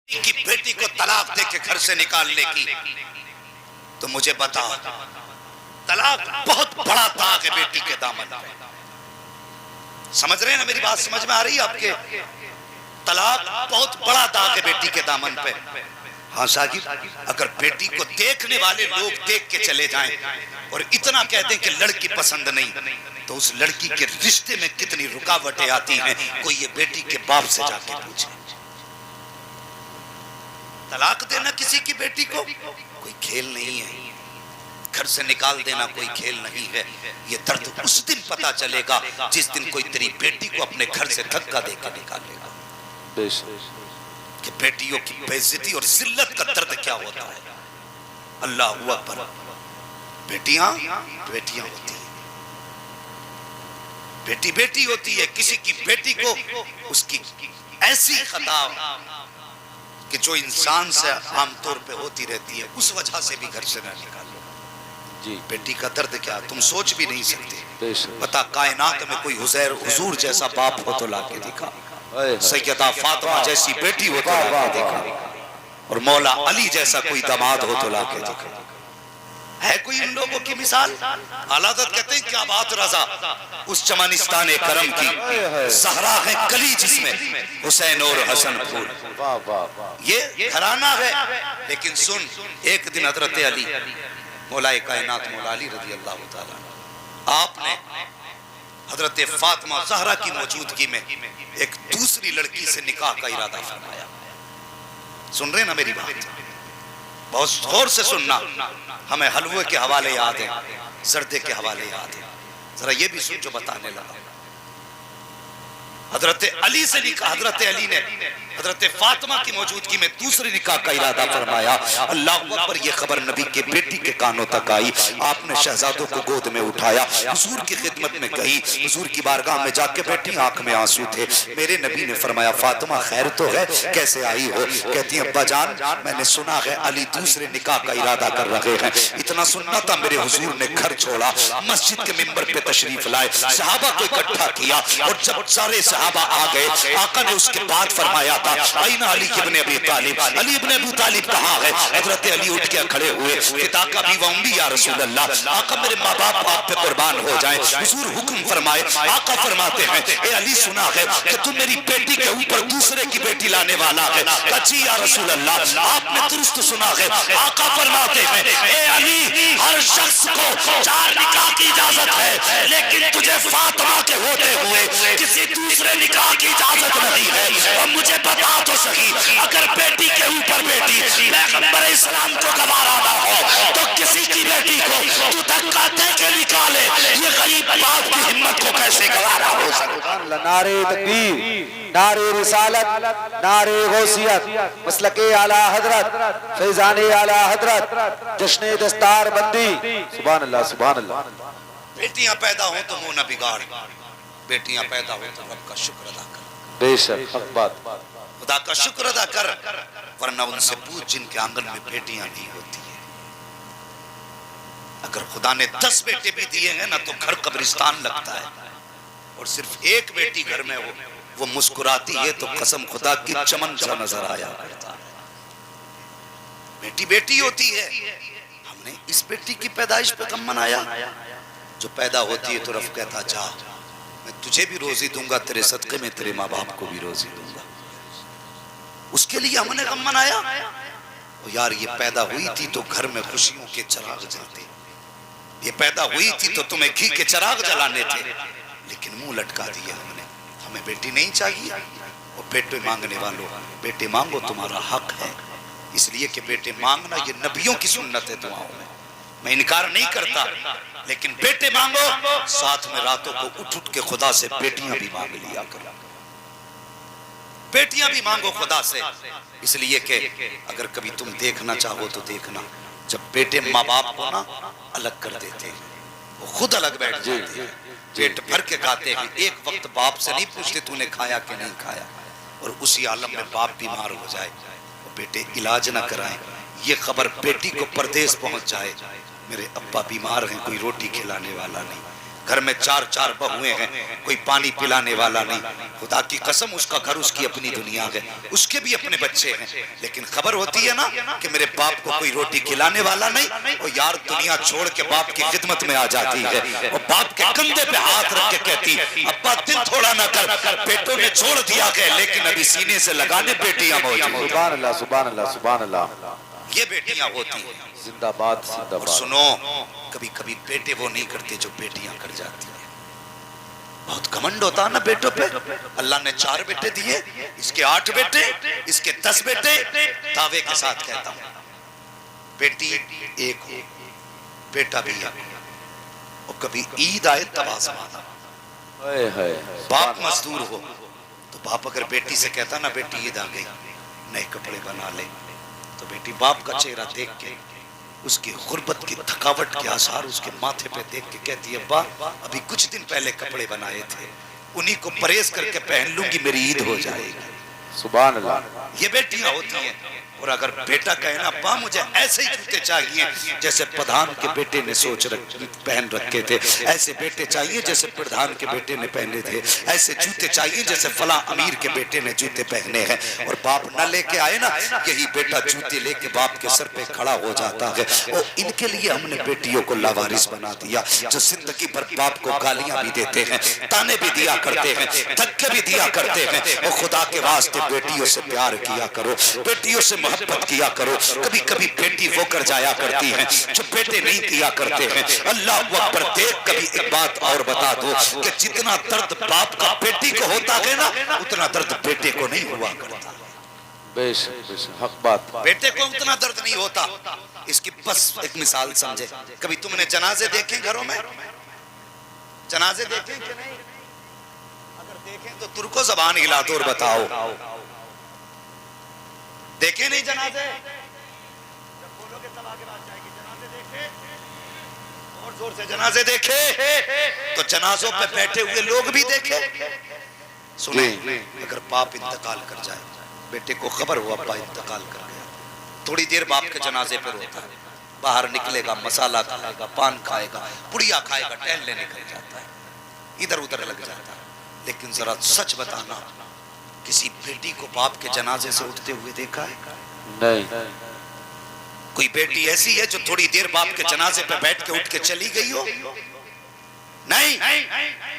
کی بیٹی کو طلاق دے کے گھر سے نکالنے کی، تو مجھے بتا، طلاق بہت بڑا داغ ہے بیٹی کے دامن پہ. سمجھ رہے ہیں نا میری بات؟ سمجھ میں آ رہی ہے آپ کے؟ طلاق بہت بڑا داغ ہے بیٹی کے دامن پہ. ہاں شاگرد، اگر بیٹی کو دیکھنے والے لوگ دیکھ کے چلے جائیں اور اتنا کہہ دیں کہ لڑکی پسند نہیں، تو اس لڑکی کے رشتے میں کتنی رکاوٹیں آتی ہیں، کوئی یہ بیٹی کے باپ سے جا کے پوچھے. طلاق دینا کسی کی بیٹی کو کوئی کھیل نہیں ہے، گھر سے نکال دینا کوئی کھیل نہیں ہے. یہ درد اس دن پتا چلے گا جس دن کوئی تیری بیٹی کو اپنے گھر سے دھکا دے کے نکالے گا کہ بیٹیوں کی بے عزتی اور ذلت کا درد کیا ہوتا ہے. اللہ اکبر. بیٹیاں بیٹیاں ہوتی ہیں، بیٹی بیٹی ہوتی ہے. کسی کی بیٹی کو اس کی ایسی خطا کہ جو انسان سے عام طور پہ ہوتی رہتی ہے، اس وجہ سے بھی گھر سے نہ نکالو. جی بیٹی کا درد کیا تم سوچ بھی نہیں سکتے. بتا کائنات میں کوئی حضور جیسا باپ ہو تو لا کے دکھا، سیدہ فاطمہ جیسی بیٹی ہو تو لا کے دکھا، اور مولا علی جیسا کوئی داماد ہو تو لا کے دکھا. ہے کوئی ان لوگوں کی مثال؟ اعلیٰ حضرت کہتے ہیں کیا بات رضا اس چمنستان کرم کی، زہرا ہے کلی جس میں حسین اور حسن پھول. یہ گھرانہ ہے. لیکن سن، ایک دن حضرت علی مولا کائنات مولا علی رضی اللہ تعالیٰ آپ نے حضرت فاطمہ زہرا کی موجودگی میں ایک دوسری لڑکی سے نکاح کا ارادہ فرمایا. سن رہے نا میری بات؟ بہت غور سے سننا. ہمیں حلوے کے حوالے یاد ہیں، زردے کے حوالے یاد ہیں. ذرا یہ بھی سن جو بتانے لگا. حضرت علی سے نکاح، حضرت علی نے حضرت فاطمہ کی موجودگی میں دوسری نکاح کا ارادہ فرمایا. اللہ اکبر. یہ خبر نبی کے بیٹی کے کانوں تک آئی. آپ نے شہزادوں کو گود میں اٹھایا، حضور کی خدمت میں گئی، حضور کی بارگاہ میں جا کے بیٹھی، آنکھ میں آنسو تھے. میرے نبی نے فرمایا فاطمہ خیر تو ہے، کیسے آئی ہو؟ کہتی ہیں ابا جان میں نے سنا ہے علی دوسرے نکاح کا ارادہ کر رہے ہیں. اتنا سننا تھا میرے حضور نے گھر چھوڑا، مسجد کے منبر پہ تشریف لائے، صحابہ کو اکٹھا کیا، اور جب سارے صحابہ آ گئے آقا نے اس کے بعد فرمایا تھا این علی ابن ابی طالب، علی ابن ابی طالب کہاں ہے؟ حضرت علی اٹھ کے کھڑے ہوئے، فتاقہ بھی و امی یا رسول اللہ، آقا میرے ماں باپ آپ پہ قربان ہو جائیں. حضور حکم فرمائے. آقا فرماتے ہیں اے علی سنا ہے کہ تم میری بیٹی کے اوپر دوسرے کی بیٹی لانے والا ہے. جی یا رسول اللہ آپ نے درست سنا ہے. آقا فرماتے ہیں اے علی ہر شخص کو 4 نکاح کی اجازت ہے، لیکن تجھے فاطمہ کے ہوتے ہوئے کسی دوسرے نکاح کی اجازت نہیں ہے. اور مجھے بتا تو صحیح، اگر بیٹی کے اوپر بیٹی پیغمبر اسلام کو گوارا نہ ہو تو کسی کی بیٹی کو تو دھکا دے کے نکالے، یہ غریب باپ کی ہمت کو کیسے گوارا ہو سکتا؟ نعرہ تکبیر، نعرہ رسالت، نعرہ غوثیت، مسلک اعلی حضرت، فیضان اعلی حضرت، جشن دستار بندی. سبحان اللہ سبحان اللہ. بیٹیاں پیدا ہوں تو منہ نہ بگاڑ، بیٹیاں پیدا ہوں تو رب کا شکر ادا کر. بے شک حق بات. خدا کا شکر ادا کر، ورنہ ان سے پوچھ جن کے آنگن میں بیٹیاں نہیں ہوتی ہیں. اگر خدا نے 10 بیٹے بھی دیے ہیں نا تو گھر قبرستان لگتا ہے، اور صرف ایک بیٹی گھر میں ہو وہ مسکراتی ہے تو قسم خدا کی چمن سا نظر آیا کرتا ہے. بیٹی بیٹی ہوتی ہے. ہم نے اس بیٹی کی پیدائش پہ غم منایا. جو پیدا ہوتی ہے تو رب کہتا جا میں تجھے بھی روزی دوں گا، تیرے صدقے میں تیرے ماں باپ کو بھی روزی دوں گا. اس کے لیے ہم نے غم منایا. یار یہ پیدا ہوئی تھی تو گھر میں خوشیوں کے چراغ جلتے، یہ پیدا ہوئی تھی تو تمہیں گھی کے چراغ جلانے تھے، لیکن منہ لٹکا دیا ہم نے. ہمیں بیٹی نہیں چاہیے. اور بیٹے مانگنے والوں بیٹے مانگو، تمہارا حق ہے. اس لیے کہ بیٹے مانگنا یہ نبیوں کی سنت ہے دعاؤں میں. میں انکار نہیں کرتا، لیکن بیٹے مانگو، ساتھ میں راتوں کو اٹھ اٹھ کے خدا سے بیٹیاں بھی مانگ لیا کرو. بیٹیاں بھی مانگو خدا سے. اس لیے کہ اگر کبھی تم دیکھنا چاہو تو دیکھنا، جب بیٹے ماں باپ کو نا الگ کر دیتے ہیں، وہ خود الگ بیٹھ جاتے ہیں، پیٹ بھر کے کھاتے ہیں. ایک وقت باپ سے نہیں پوچھتے تو نے کھایا کہ نہیں کھایا. اور اسی عالم میں باپ بیمار ہو جائے اور بیٹے علاج نہ کرائیں، یہ خبر بیٹی کو پردیس پہنچ جائے میرے ابا بیمار ہیں، کوئی روٹی کھلانے والا نہیں، گھر میں 4 بہویں ہیں، کوئی پانی پلانے والا نہیں. خدا کی قسم اس کا گھر اس کی اپنی دنیا ہے، اس کے بھی اپنے بچے ہیں، لیکن خبر ہوتی ہے نا کہ میرے باپ کو کوئی روٹی کھلانے والا نہیں، وہ یار دنیا چھوڑ کے باپ کی خدمت میں آ جاتی ہے، اور باپ کے کندھے پہ ہاتھ رکھ کے کہتی ابا دل تھوڑا نہ کر، بیٹوں نے چھوڑ دیا گیا لیکن ابھی سینے سے لگانے بیٹیاں موجود. سبحان اللہ سبحان اللہ سبحان اللہ. یہ بیٹیاں ہوتی ہیں. زندہ باد زندہ اور باد. سنو، کبھی کبھی بیٹے وہ نہیں کرتے جو بیٹیاں کر جاتی ہیں. بہت گھمنڈ ہوتا ہے نا بیٹوں پہ. اللہ نے 4 بیٹے دیے، اس کے 8 بیٹے، اس کے 10 بیٹے. دعوے کے ساتھ کہتا ہوں بیٹی ایک ہو، بیٹا بھی ایک ہو. اور کبھی عید آئے تب آزمانا. باپ مزدور ہو تو باپ اگر بیٹی سے کہتا نا بیٹی عید آ گئی نئے کپڑے بنا لے، تو بیٹی باپ کا چہرہ دیکھ کے اس کی غربت کی تھکاوٹ کے آثار اس کے ماتھے پہ دیکھ کے کہتی ہے ابا ابھی کچھ دن پہلے کپڑے بنائے تھے، انہی کو پریز کر کے پہن لوں گی، میری عید ہو جائے گی. سبحان اللہ. یہ بیٹیاں ہوتی ہیں. اور اگر بیٹا کہے نا ابا مجھے ایسے ہی جوتے چاہیے جیسے پردھان کے بیٹے نے پہن رکھے تھے، ایسے بیٹے چاہیے جیسے پردھان کے بیٹے نے پہنے تھے، ایسے جوتے چاہیے جیسے فلاں امیر کے بیٹے نے جوتے پہنے ہیں، اور باپ نہ لے کے آئے نا یہی بیٹا جوتے لے کے باپ کے سر پہ کھڑا ہو جاتا ہے. اور ان کے لیے ہم نے بیٹیوں کو لاوارث بنا دیا، جو زندگی بھر باپ کو گالیاں بھی دیتے ہیں، تانے بھی دیا کرتے ہیں، دھکے بھی دیا کرتے ہیں. اور خدا کے واسطے بیٹیوں سے پیار کیا کرو، بیٹیوں سے محبت کیا کرو. کبھی کبھی بیٹی وہ کر جایا کرتی ہیں جو بیٹے نہیں کیا کرتے ہیں. اللہ اکبر. دیکھ کبھی ایک بات اور بتا دو کہ جتنا درد باپ کا بیٹی کو ہوتا ہے نا اتنا درد بیٹے کو نہیں ہوا کرتا. بے شک حق بات. بیٹے کو اتنا درد نہیں ہوتا. اس کی بس ایک مثال سمجھے. کبھی تم نے جنازے دیکھیں گھروں میں؟ جنازے دیکھیں کہ نہیں؟ اگر دیکھیں تو ترکو زبان ہلا دو اور بتاؤ دیکھیں نہیں جنازے؟ جب بولو گے تب آگے بات جائے گی. جنازے دیکھے اور زور سے جنازے دیکھے تو جنازوں پہ بیٹھے ہوئے لوگ بھی دیکھے. سنیں اگر باپ انتقال کر جائے، بیٹے کو خبر ہوا ابا انتقال کر گیا، تھوڑی دیر باپ کے جنازے پہ روتا ہے، باہر نکلے گا، مسالہ کھائے گا، پان کھائے گا، پڑیا کھائے گا، ٹہلنے نکل جاتا ہے، ادھر ادھر لگ جاتا ہے. لیکن ذرا سچ بتانا کسی بیٹی کو باپ کے جنازے سے اٹھتے ہوئے دیکھا ہے؟ نہیں. کوئی بیٹی ایسی ہے جو تھوڑی دیر باپ کے جنازے پہ بیٹھ کے اٹھ کے چلی گئی ہو؟ نہیں.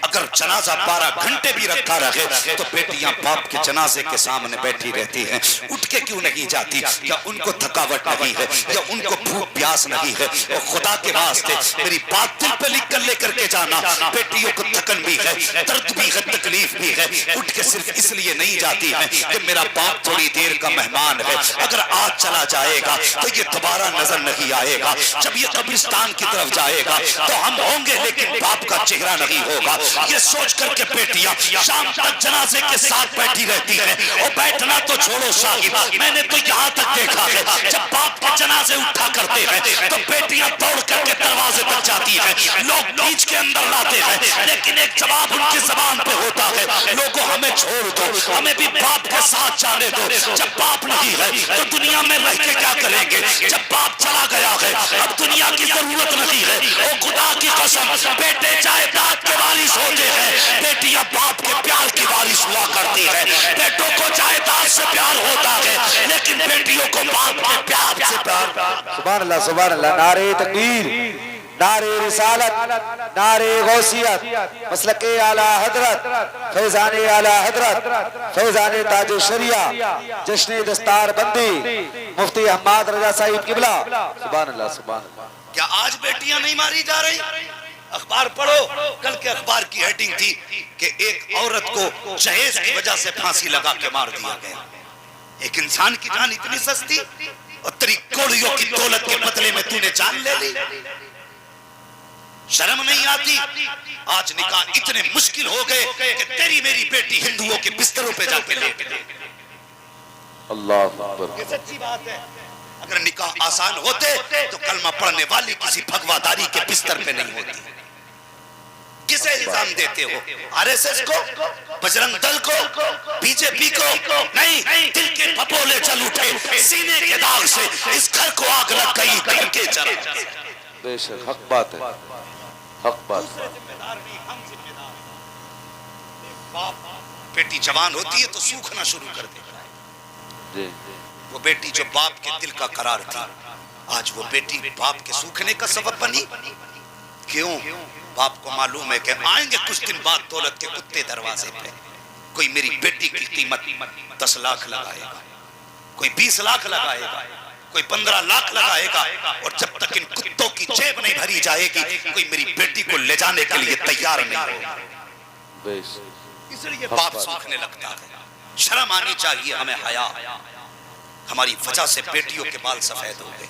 اگر جنازہ 12 گھنٹے بھی رکھا رہے تو بیٹیاں باپ کے جنازے کے سامنے بیٹھی رہتی ہیں. اٹھ کے کیوں نہیں جاتی؟ یا ان کو تھکاوٹ نہیں ہے، یا ان کو بھوک پیاس نہیں ہے؟ اور خدا کے واسطے میری بات دل پہ لکھ کر لے کر کے جانا، بیٹیوں کو تھکن بھی ہے، درد بھی ہے، تکلیف بھی ہے. اٹھ کے صرف اس لیے نہیں جاتی ہے کہ میرا باپ تھوڑی دیر کا مہمان ہے، اگر آج چلا جائے گا تو یہ دوبارہ نظر نہیں آئے گا. جب یہ قبرستان کی طرف جائے گا تو ہم ہوں گے لیکن باپ کا چہرہ نہیں ہوگا. یہ سوچ کر کے بیٹیاں شام تک جنازے کے ساتھ بیٹھی رہتی ہیں. اور بیٹھنا تو چھوڑو شاہد، میں نے تو یہاں تک دیکھا ہے جب باپ کے جنازے اٹھا کرتے ہیں تو بیٹیاں دوڑ کر کے دروازے تک جاتی ہیں، لوگ کھینچ کے اندر لاتے ہیں، لیکن ایک جواب ان کی زبان پہ ہوتا ہے، لوگوں ہمیں چھوڑ دو، ہمیں بھی باپ کے ساتھ جانے دو. جب باپ نہیں ہے تو دنیا میں رہ کے کیا کریں گے؟ جب باپ چلا گیا ہے اب دنیا کی ضرورت نہیں ہے. او خدا کی قسم، بیٹے جائیداد کے وارث ہوتے ہیں، بیٹیاں باپ کے پیار کی وارث ہوا کرتی ہے. بیٹوں کو جائیداد سے پیار ہوتا ہے لیکن بیٹیوں کو باپ کے پیار سے پیار. سبحان اللہ سبحان اللہ. نعرہ تکبیر، نعرہ رسالت، نعرہ غوثیت، مسلک اعلی حضرت، فیضان اعلی حضرت، فیضان تاج شریعہ، جشن دستار بندی مفتی احمد رضا صاحب قبلہ. سبحان اللہ سبحان اللہ. کیا آج بیٹیاں نہیں ماری جا رہی؟ اخبار پڑھو، کل کے اخبار کی ہیڈنگ تھی کہ ایک عورت کو جہیز کی وجہ سے پھانسی لگا کے مار دیا گیا. ایک انسان کی جان اتنی سستی، اور تیری کوڑیوں کی دولت کے بدلے میں تو نے جان لے لی. شرم نہیں آتی؟ آج نکاح اتنے مشکل ہو گئے کہ تیری میری بیٹی ہندوؤں کے بستروں پہ جا کے لیٹ گئی. اللہ اکبر. یہ سچی بات ہے. اگر نکاح آسان ہوتے تو کلمہ پڑھنے والی کسی بھگواداری کے بستر پہ نہیں ہوتی. کسے الزام دیتے ہو؟ آر ایس ایس کو، بجرنگ دل کو، بی جے پی کو؟ نہیں، دل کے پھپولے چل اٹھے، سینے کے داغ سے اس گھر کو آگ لگ گئی، دل کے چل. بے شک حق بات ہے. حق بات دوسرے ذمہ دار نہیں، ہم ذمہ دار ہیں۔ ایک باپ بیٹی جوان ہوتی ہے تو سوکھنا شروع کر دیتا ہے، جی وہ بیٹی جو باپ کے دل کا قرار تھی آج وہ بیٹی باپ کے سوکھنے کا سبب بنی۔ کیوں؟ باپ کو معلوم ہے کہ آئیں گے کچھ دن بعد دولت کے کتے دروازے پہ، کوئی میری بیٹی کی قیمت 10 لاکھ لگائے گا، کوئی 20 لاکھ لگائے گا، کوئی 15 لاکھ لگائے گا، اور جب تک ان کتوں کی جیب نہیں بھری جائے گی کوئی میری بیٹی کو لے جانے کے لیے تیار نہیں ہوگا۔ بے اس لیے باپ سوکھنے لگتا ہے۔ شرم آنی چاہیے ہمیں، حیا۔ ہماری وجہ سے بیٹیوں کے بال سفید ہو گئے۔